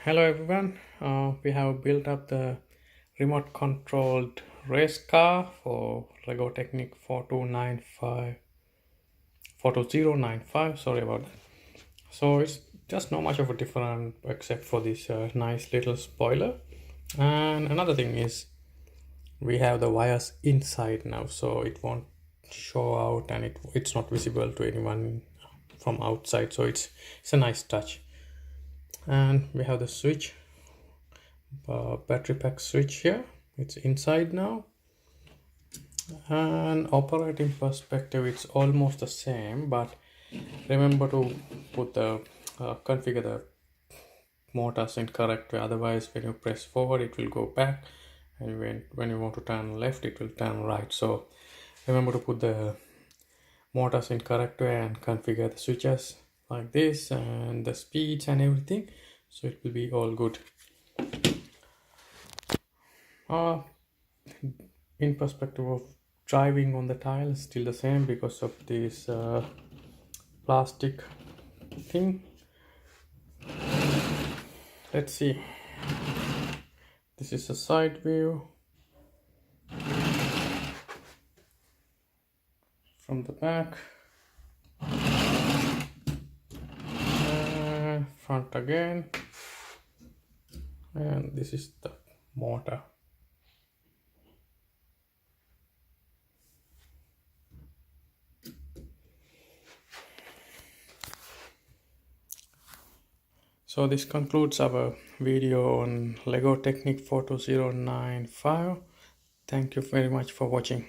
Hello everyone, we have built up the remote controlled race car for Lego Technic 42095, sorry about that. So it's just not much of a different except for this nice little spoiler. And another thing is we have the wires inside now, so it won't show out and it's not visible to anyone from outside, so it's a nice touch. And we have the switch, battery pack switch here. It's inside now, and operating perspective it's almost the same, but remember to put the configure the motors in correct way, otherwise when you press forward it will go back, and when you want to turn left it will turn right. So remember to put the motors in correct way and configure the switches like this and the speeds and everything, so it will be all good. In perspective of driving on the tile, still the same because of this plastic thing. Let's see, this is a side view from the back, and front again, and this is the motor. So this concludes our video on Lego Technic 42095. Thank you very much for watching.